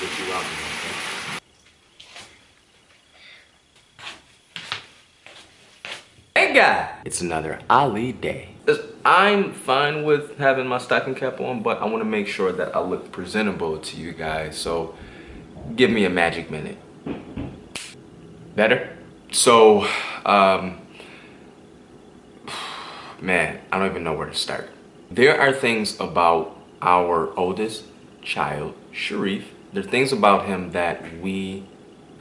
get you out there, okay? Hey guy! It's another Ali day. I'm fine with having my stocking cap on, but I want to make sure that I look presentable to you guys, so give me a magic minute. Better? So, man, I don't even know where to start. There are things about our oldest child, Sharif. There are things about him that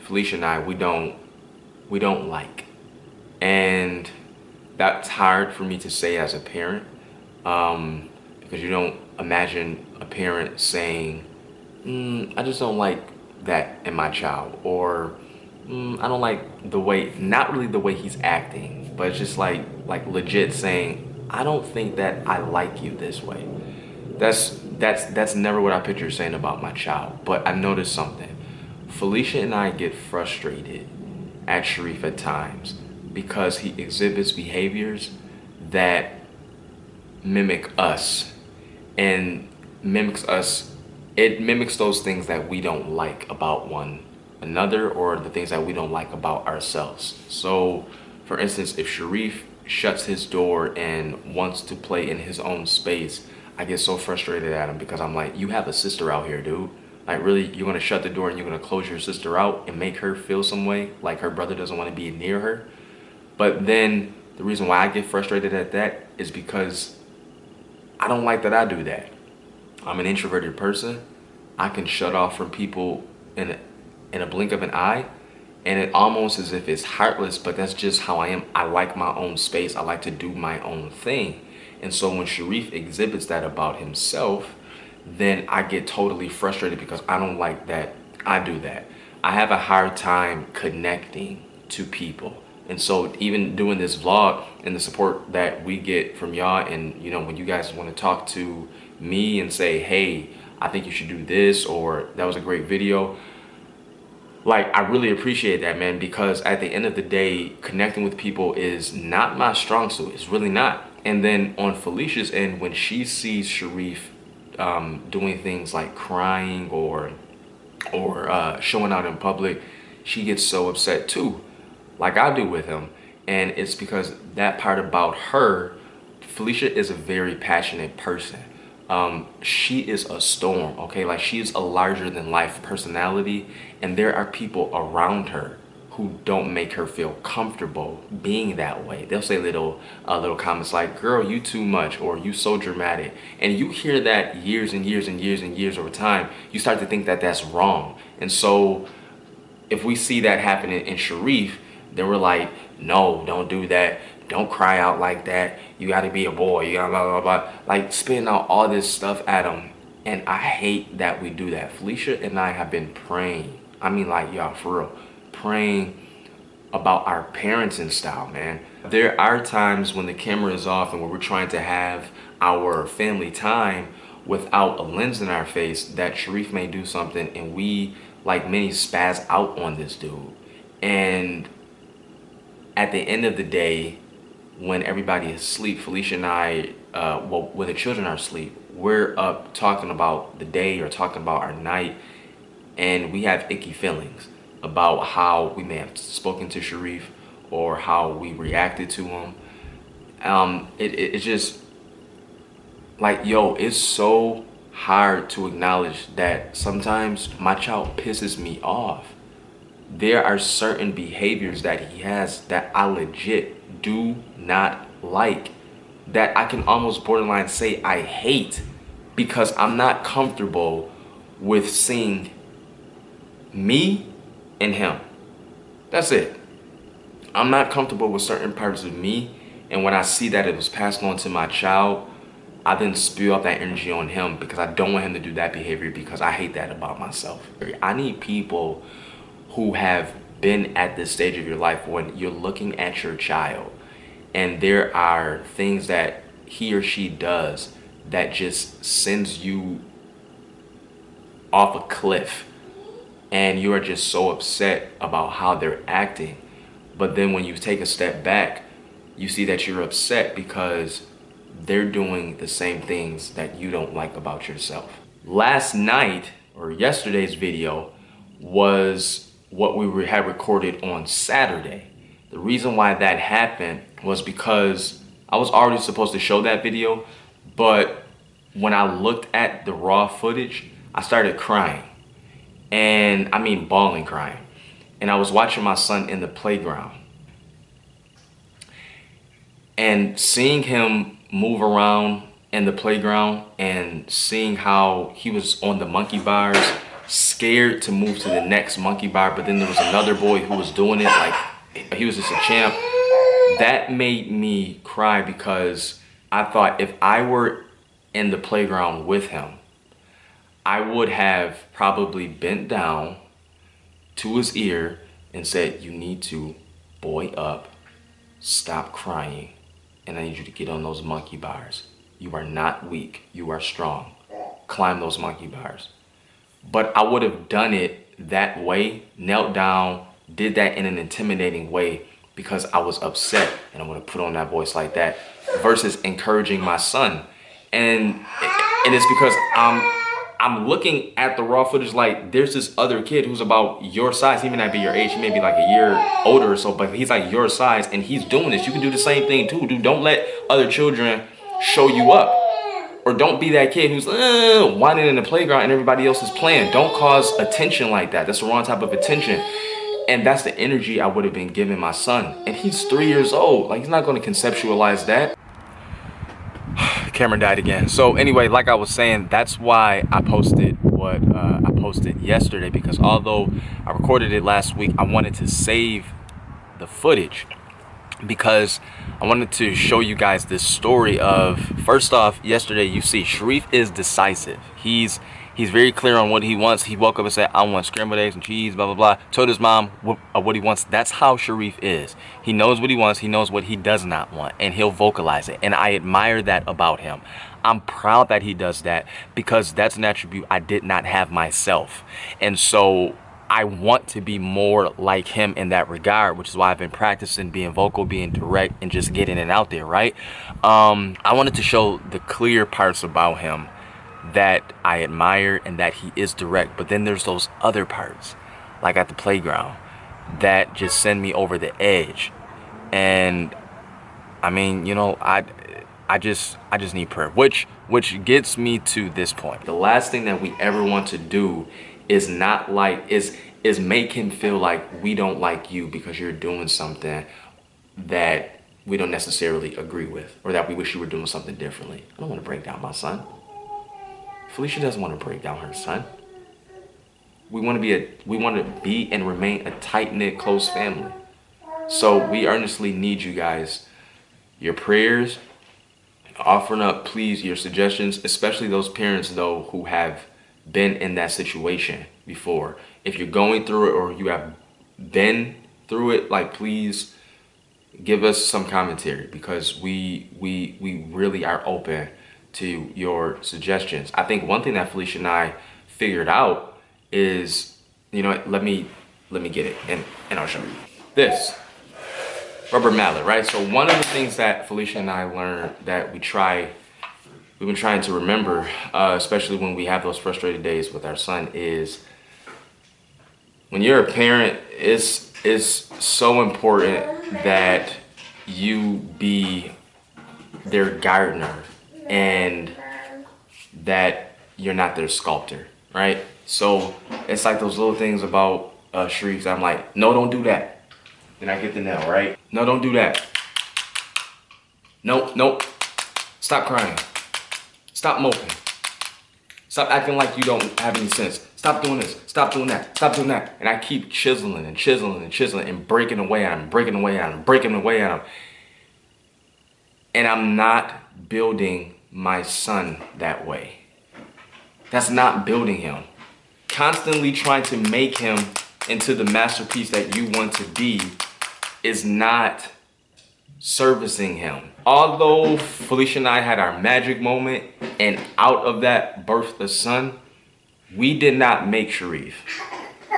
Felicia and I, we don't like. And that's hard for me to say as a parent, because you don't imagine a parent saying, I just don't like that in my child, or I don't like the way, not really the way he's acting, but it's just like legit saying, I don't think that I like you this way. That's never what I picture saying about my child. But I noticed something. Felicia and I get frustrated at Sharif at times because he exhibits behaviors that mimic us and mimics us. It mimics those things that we don't like about one another, or the things that we don't like about ourselves. So for instance, if Sharif shuts his door and wants to play in his own space, I get so frustrated at him because I'm like, you have a sister out here, dude. Like, really, you're gonna shut the door and you're gonna close your sister out and make her feel some way, like her brother doesn't want to be near her? But then the reason why I get frustrated at that is because I don't like that I do that. I'm an introverted person. I can shut off from people in a blink of an eye, and it almost as if it's heartless, but that's just how I am. I like my own space. I like to do my own thing. And so when Sharif exhibits that about himself, then I get totally frustrated because I don't like that I do that. I have a hard time connecting to people. And so even doing this vlog and the support that we get from y'all, and you know, when you guys want to talk to me and say, hey, I think you should do this, or that was a great video, like, I really appreciate that, man, because at the end of the day, connecting with people is not my strong suit. It's really not. And then on Felicia's end, when she sees Sharif doing things like crying or showing out in public, she gets so upset too, like I do with him. And it's because that part about her, Felicia is a very passionate person. She is a storm, okay? Like, she's a larger than life personality, and there are people around her who don't make her feel comfortable being that way. They'll say little comments like, girl, you too much, or you so dramatic. And you hear that years and years and years and years over time, you start to think that that's wrong. And so if we see that happening in Sharif, then we're like, no, don't do that. Don't cry out like that. You gotta be a boy. You gotta blah, blah, blah. Like, spitting out all this stuff at him. And I hate that we do that. Felicia and I have been praying. I mean, like, y'all, for real. Praying about our parenting style, man. There are times when the camera is off and when we're trying to have our family time without a lens in our face, that Sharif may do something and we, like many, spaz out on this dude. And at the end of the day, when everybody is asleep, Felicia and I, well, when the children are asleep, we're up talking about the day or talking about our night, and we have icky feelings about how we may have spoken to Sharif or how we reacted to him. It's just like, yo, it's so hard to acknowledge that sometimes my child pisses me off. There are certain behaviors that he has that I legit do not like, that I can almost borderline say I hate, because I'm not comfortable with seeing me and him. That's it. I'm not comfortable with certain parts of me, and when I see that it was passed on to my child, I then spew out that energy on him because I don't want him to do that behavior, because I hate that about myself. I need people who have been at this stage of your life when you're looking at your child and there are things that he or she does that just sends you off a cliff, and you are just so upset about how they're acting. But then when you take a step back, you see that you're upset because they're doing the same things that you don't like about yourself. Last night, or yesterday's video was what had recorded on Saturday. The reason why that happened was because I was already supposed to show that video, but when I looked at the raw footage, I started crying. And I mean bawling crying. And I was watching my son in the playground. And seeing him move around in the playground and seeing how he was on the monkey bars, scared to move to the next monkey bar, but then there was another boy who was doing it like he was just a champ. That made me cry because I thought if I were in the playground with him, I would have probably bent down to his ear and said, "You need to boy up, stop crying, and I need you to get on those monkey bars. You are not weak, you are strong. Climb those monkey bars." But I would have done it that way, knelt down, did that in an intimidating way because I was upset and I would have put on that voice like that versus encouraging my son. And it's because I'm looking at the raw footage like there's this other kid who's about your size. He may not be your age, he may be like a year older or so, but he's like your size and he's doing this. You can do the same thing too, dude. Don't let other children show you up. Or don't be that kid who's whining in the playground and everybody else is playing. Don't cause attention like that. That's the wrong type of attention. And that's the energy I would have been giving my son. And he's 3 years old. Like, he's not going to conceptualize that. The camera died again. So anyway, like I was saying, that's why I posted what I posted yesterday. Because although I recorded it last week, I wanted to save the footage. Because I wanted to show you guys this story of, first off, yesterday you see Sharif is decisive. He's very clear on what he wants. He woke up and said, "I want scrambled eggs and cheese, blah, blah, blah." Told his mom what he wants. That's how Sharif is. He knows what he wants. He knows what he does not want. And he'll vocalize it. And I admire that about him. I'm proud that he does that because that's an attribute I did not have myself. And so I want to be more like him in that regard, which is why I've been practicing being vocal, being direct, and just getting it out there, right? I wanted to show the clear parts about him that I admire and that he is direct. But then there's those other parts, like at the playground, that just send me over the edge. And I mean, you know, I just need prayer, which gets me to this point. The last thing that we ever want to do is not like is make him feel like we don't like you because you're doing something that we don't necessarily agree with, or that we wish you were doing something differently. I don't want to break down my son. Felicia doesn't want to break down her son. We want to be and remain a tight-knit, close family. So we earnestly need you guys, your prayers, offering up, please, your suggestions, especially those parents though who have been in that situation before. If you're going through it or you have been through it, like, please give us some commentary because we really are open to your suggestions. I think one thing that Felicia and I figured out is, you know, let me get it and I'll show you. This rubber mallet, right? So one of the things that Felicia and I learned that we've been trying to remember, especially when we have those frustrated days with our son, is when you're a parent, it's so important that you be their gardener and that you're not their sculptor, right? So it's like those little things about Sharif that I'm like, no, don't do that. Then I get the nail, right? No, don't do that. Nope. Stop crying. Stop moping. Stop acting like you don't have any sense. Stop doing this. Stop doing that. Stop doing that. And I keep chiseling and breaking away at him. And I'm not building my son that way. That's not building him. Constantly trying to make him into the masterpiece that you want to be is not servicing him. Although Felicia and I had our magic moment and out of that birthed a son, we did not make Sharif.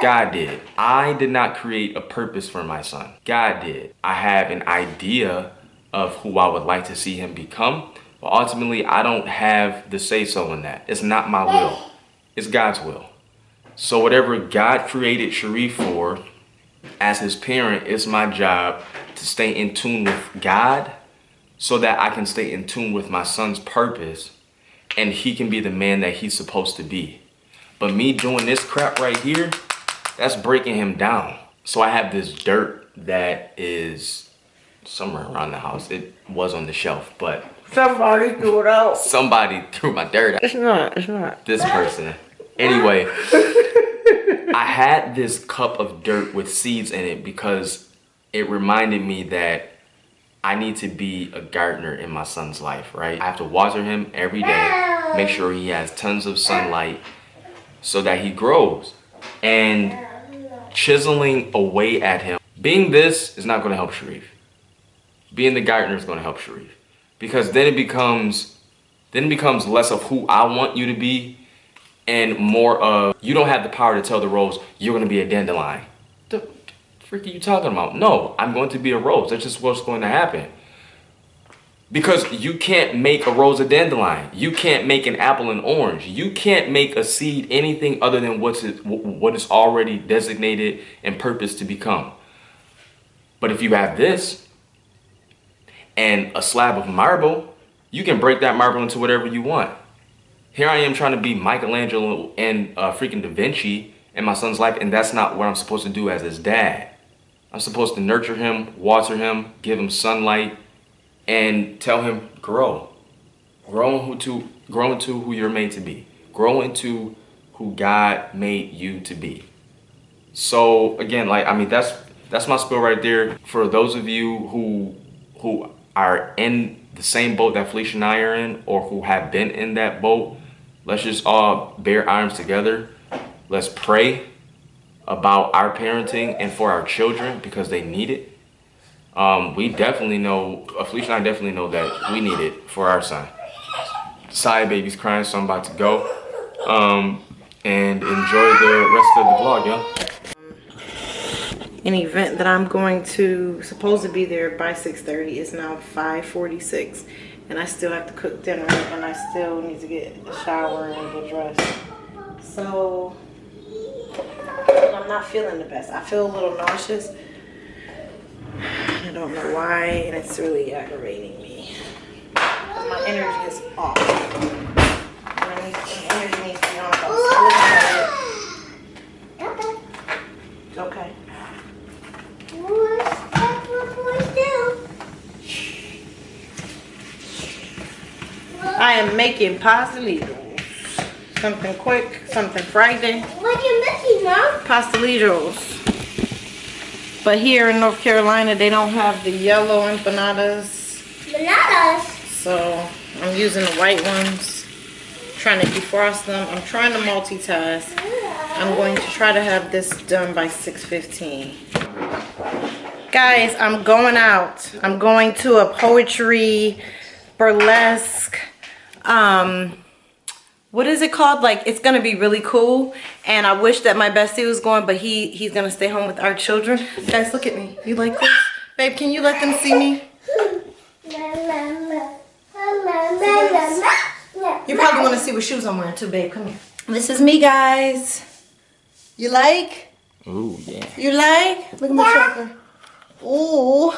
God did. I did not create a purpose for my son. God did. I have an idea of who I would like to see him become, but ultimately I don't have the say-so in that. It's not my will. It's God's will. So whatever God created Sharif for, as his parent, it's my job to stay in tune with God so that I can stay in tune with my son's purpose and he can be the man that he's supposed to be. But me doing this crap right here, that's breaking him down. So I have this dirt that is somewhere around the house. It was on the shelf, but somebody threw it out. Somebody threw my dirt out. It's not. This person. Anyway, I had this cup of dirt with seeds in it because it reminded me that I need to be a gardener in my son's life, right? I have to water him every day, make sure he has tons of sunlight so that he grows. And chiseling away at him, being this is not going to help Sharif. Being the gardener is going to help Sharif. Because then it becomes less of who I want you to be and more of you don't have the power to tell the rose you're going to be a dandelion. The freak are you talking about? No, I'm going to be a rose. That's just what's going to happen. Because you can't make a rose a dandelion. You can't make an apple an orange. You can't make a seed anything other than what is already designated and purposed to become. But if you have this and a slab of marble, you can break that marble into whatever you want. Here I am trying to be Michelangelo and freaking Da Vinci in my son's life, and that's not what I'm supposed to do as his dad. I'm supposed to nurture him, water him, give him sunlight, and tell him, grow. Grow into who you're made to be. Grow into who God made you to be. So again, that's my spiel right there. For those of you who are in the same boat that Felicia and I are in, or who have been in that boat, let's just all bear arms together. Let's pray about our parenting and for our children because they need it. We definitely know, Felicia and I definitely know that we need it for our son. Saya baby's crying, so I'm about to go. And enjoy the rest of the vlog, y'all. An event that I'm going to, supposed to be there by 6:30 is now 5:46. And I still have to cook dinner and I still need to get a shower and get dressed. So, I'm not feeling the best. I feel a little nauseous. I don't know why, and it's really aggravating me. My energy is off. My energy needs to be on. Okay. I am making pastelitos. Something quick, something Friday. What are you making, Mom? Pastelitos. But here in North Carolina, they don't have the yellow empanadas. Bananas? So I'm using the white ones. Trying to defrost them. I'm trying to multitask. I'm going to try to have this done by 6:15. Guys, I'm going out. I'm going to a poetry, burlesque, what is it called? Like, it's gonna be really cool, and I wish that my bestie was going, but he's gonna stay home with our children. Guys, look at me. You like this? Babe, can you let them see me? You probably want to see what shoes I'm wearing too, babe. Come here. This is me, guys. You like? Ooh, yeah. You like? Look at my shoulder. Ooh.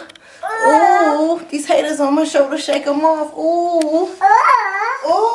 Ooh. These haters on my shoulder, shake them off. Ooh. Ooh.